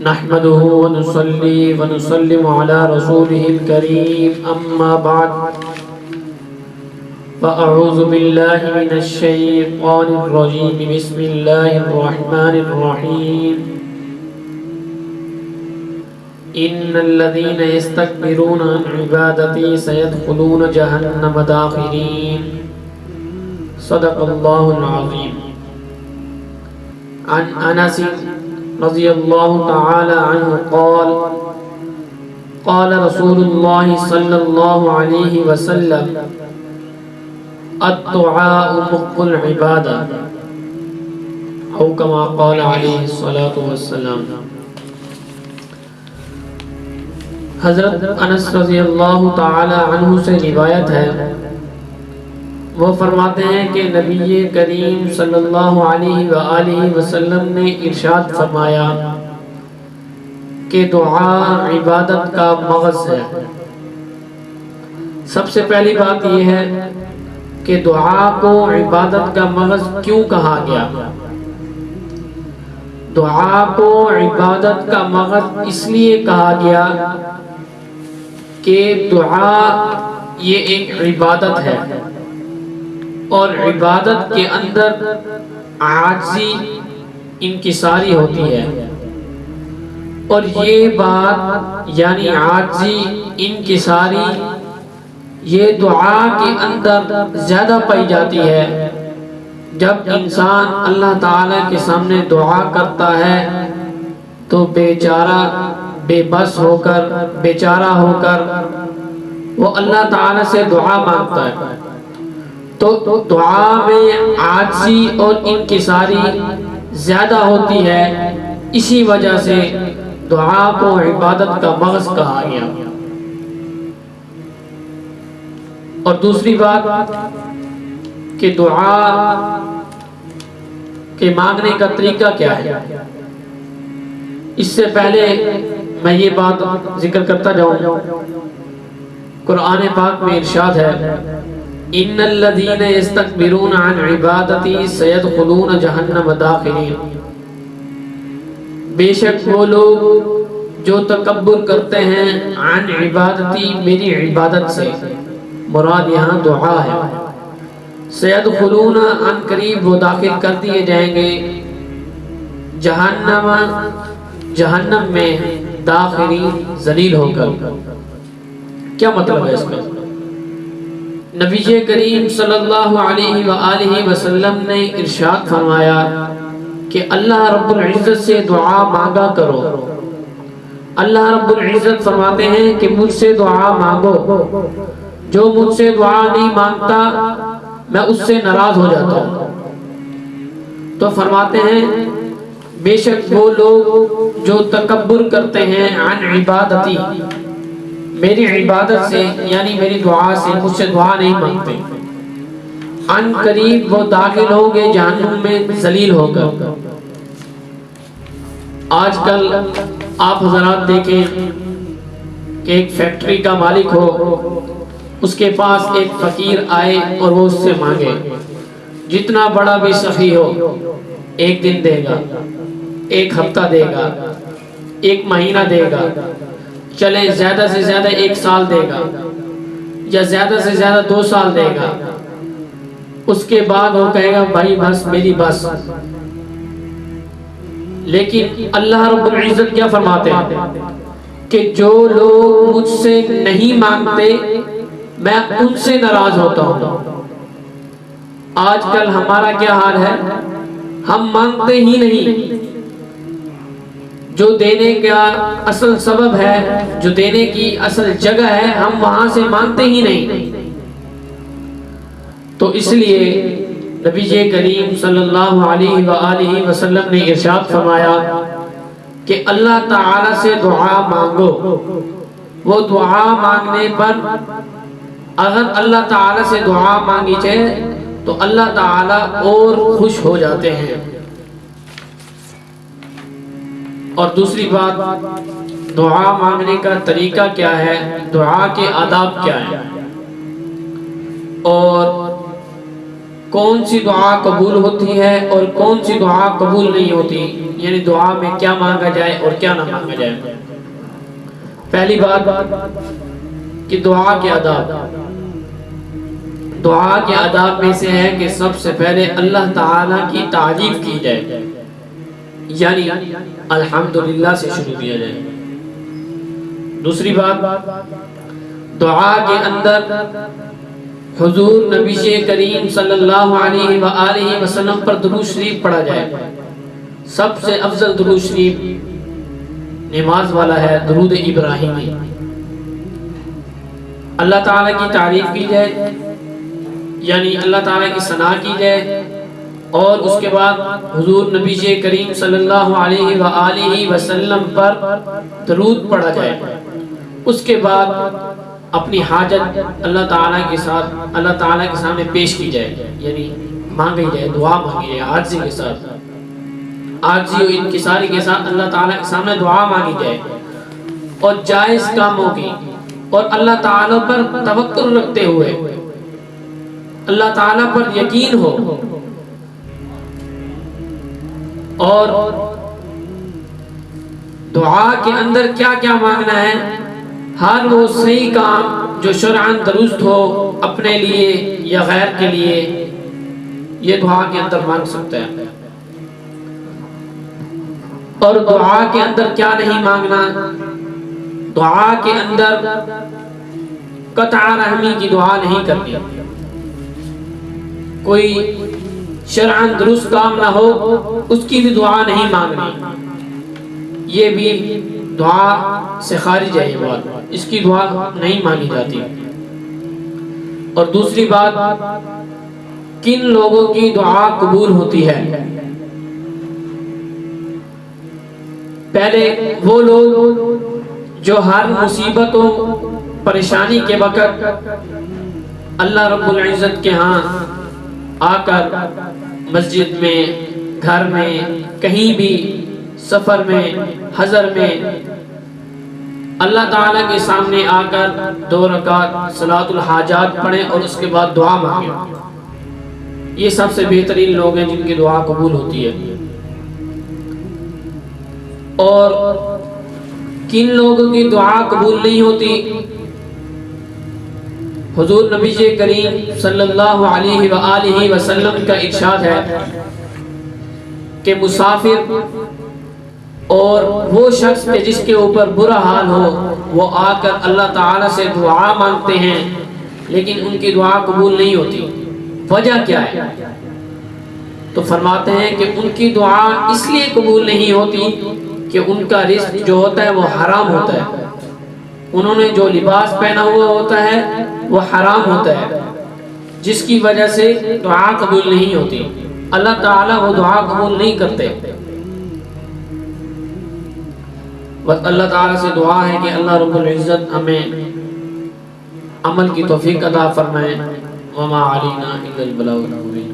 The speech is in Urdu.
نحمده ونصلي ونسلم على رسوله الكريم أما بعد فأعوذ بالله من الشيطان الرجيم بسم الله الرحمن الرحيم إن الذين يستكبرون عن عبادتي سيدخلون جهنم داخرين صدق الله العظيم. عن أنس رضی اللہ تعالی عنہ قال رسول اللہ صلی اللہ علیہ وسلم الدعاء مخ العبادہ او کما قال علیہ الصلاۃ والسلام. حضرت انس رضی اللہ تعالی عنہ سے روایت ہے، وہ فرماتے ہیں کہ نبی کریم صلی اللہ علیہ وآلہ وسلم نے ارشاد فرمایا کہ دعا عبادت کا مغز ہے. سب سے پہلی بات یہ ہے کہ دعا کو عبادت کا مغز کیوں کہا گیا؟ دعا کو عبادت کا مغز اس لیے کہا گیا کہ دعا یہ ایک عبادت ہے اور عبادت کے اندر عاجزی انکساری ہوتی ہے، اور یہ بات یعنی عاجزی انکساری یہ دعا کے اندر زیادہ پائی جاتی ہے جب انسان اللہ تعالی کے سامنے دعا کرتا ہے تو بیچارہ بے بس ہو کر بیچارہ ہو کر وہ اللہ تعالی سے دعا مانگتا ہے. تو دعا میں عاجزی اور انکساری زیادہ ہوتی ہے، اسی وجہ سے دعا کو عبادت کا مغز کہا گیا. اور دوسری بات کہ دعا کے مانگنے کا طریقہ کیا ہے. اس سے پہلے میں یہ بات ذکر کرتا جاؤں، قرآن پاک میں ارشاد ہے ان الذين يستكبرون عن عبادتي سيدخلون جہنم داخرین. بے شک وہ لوگ جو تکبر کرتے ہیں عن عبادتی میری عبادت سے، مراد یہاں دعا ہے. سيدخلون ان قریب وہ داخل کر دیے جائیں گے جہنم میں داخرین ذلیل ہو کر. کیا مطلب ہے اس کا؟ نبی کریم صلی اللہ علیہ وآلہ وسلم نے ارشاد فرمایا کہ اللہ رب العزت سے دعا مانگا کرو. اللہ رب العزت فرماتے ہیں کہ مجھ سے دعا مانگو، جو مجھ سے دعا نہیں مانگتا میں اس سے ناراض ہو جاتا ہوں. تو فرماتے ہیں بے شک وہ لوگ جو تکبر کرتے ہیں عن عبادتی میری عبادت سے یعنی میری دعا سے، مجھ سے دعا نہیں مانگتے، ان قریب وہ داخل ہوں گے جہنم میں ذلیل ہو کر. آج کل آپ حضرات دیکھیں کہ ایک فیکٹری کا مالک ہو، اس کے پاس ایک فقیر آئے اور وہ اس سے مانگے، جتنا بڑا بھی سخی ہو، ایک دن دے گا، ایک ہفتہ دے گا، ایک مہینہ دے گا، چلے زیادہ سے زیادہ 1 سال دے گا یا زیادہ سے زیادہ 2 سال دے گا. اس کے بعد وہ کہے گا بھائی بس میری بس. لیکن اللہ رب العزت کیا فرماتے ہیں کہ جو لوگ مجھ سے نہیں مانگتے میں ان سے ناراض ہوتا ہوں. آج کل ہمارا کیا حال ہے؟ ہم مانگتے ہی نہیں. جو دینے کا اصل سبب ہے، جو دینے کی اصل جگہ ہے، ہم وہاں سے مانگتے ہی نہیں. تو اس لیے نبی کریم صلی اللہ علیہ وآلہ وسلم نے ارشاد فرمایا کہ اللہ تعالی سے دعا مانگو. وہ دعا مانگنے پر اگر اللہ تعالی سے دعا مانگی جائے تو اللہ تعالی اور خوش ہو جاتے ہیں. اور دوسری بات دعا مانگنے کا طریقہ کیا ہے، دعا کے آداب کیا ہیں، اور کون سی دعا قبول ہوتی ہے اور کون سی دعا قبول نہیں ہوتی، یعنی دعا میں کیا مانگا جائے اور کیا نہ مانگا جائے۔ پہلی بات کہ دعا کے آداب، دعا کے آداب میں سے ہے کہ سب سے پہلے اللہ تعالیٰ کی تعریف کی جائے، یعنی الحمدللہ سے شروع کیا جائے۔ دوسری بات، دعا کے اندر حضور نبی کریم صلی اللہ علیہ وآلہ وسلم پر درود شریف پڑھا جائے۔ سب سے افضل درود شریف نماز والا ہے درود ابراہیمی۔ اللہ تعالیٰ کی تعریف کی جائے، یعنی اللہ تعالیٰ کی ثنا کی جائے، اور اس کے بعد حضور نبی کریم صلی اللہ علیہ وآلہ وسلم پر درود پڑھا جائے۔ اس کے بعد اپنی حاجت اللہ تعالیٰ کے ساتھ اللہ تعالیٰ کے سامنے پیش کی جائے، یعنی مانگی جائے، دعا مانگی جائے عاجزی کے ساتھ، عاجزی و انکساری کے ساتھ اللہ تعالیٰ کے سامنے دعا مانگی جائے، اور جائز کاموں کی اور اللہ تعالیٰ پر توکل رکھتے ہوئے، اللہ تعالیٰ پر یقین ہو، اور دعا کے اندر کیا کیا مانگنا ہے، ہر وہ صحیح کام جو شرعاً درست ہو اپنے لیے یا غیر کے لیے، یہ دعا کے اندر مانگ سکتا ہے۔ اور دعا کے اندر کیا نہیں مانگنا، دعا کے اندر قطع رحمی کی دعا نہیں کرنی، کوئی شرعاً درست کام نہ ہو اس کی بھی دعا نہیں مانگنی، یہ بھی دعا سے خارج ہے، یہ بات اس کی دعا نہیں مانگی جاتی۔ اور دوسری بات، کن لوگوں کی دعا قبول ہوتی ہے؟ پہلے وہ لوگ جو ہر مصیبتوں پریشانی کے وقت اللہ رب العزت کے ہاں آ کر مسجد میں، گھر میں، کہیں بھی، سفر میں، حضر میں اللہ تعالیٰ کے سامنے آ کر 2 رکعت صلاۃ الحاجات پڑھیں اور اس کے بعد دعا مانگیں، یہ سب سے بہترین لوگ ہیں جن کی دعا قبول ہوتی ہے۔ اور کن لوگوں کی دعا قبول نہیں ہوتی؟ حضور نبی کریم صلی اللہ علیہ وآلہ وسلم کا ارشاد ہے کہ مسافر اور وہ شخص کے جس کے اوپر برا حال ہو، وہ آ کر اللہ تعالیٰ سے دعا مانگتے ہیں لیکن ان کی دعا قبول نہیں ہوتی۔ وجہ کیا ہے؟ تو فرماتے ہیں کہ ان کی دعا اس لیے قبول نہیں ہوتی کہ ان کا رزق جو ہوتا ہے وہ حرام ہوتا ہے، انہوں نے جو لباس پہنا ہوا ہوتا ہے وہ حرام ہوتا ہے، جس کی وجہ سے دعا قبول نہیں ہوتی۔ اللہ تعالیٰ وہ دعا قبول نہیں کرتے۔ بس اللہ تعالیٰ سے دعا ہے کہ اللہ رب العزت ہمیں عمل کی توفیق عطا فرمائے۔ وما علینا الا البلاغ المبین۔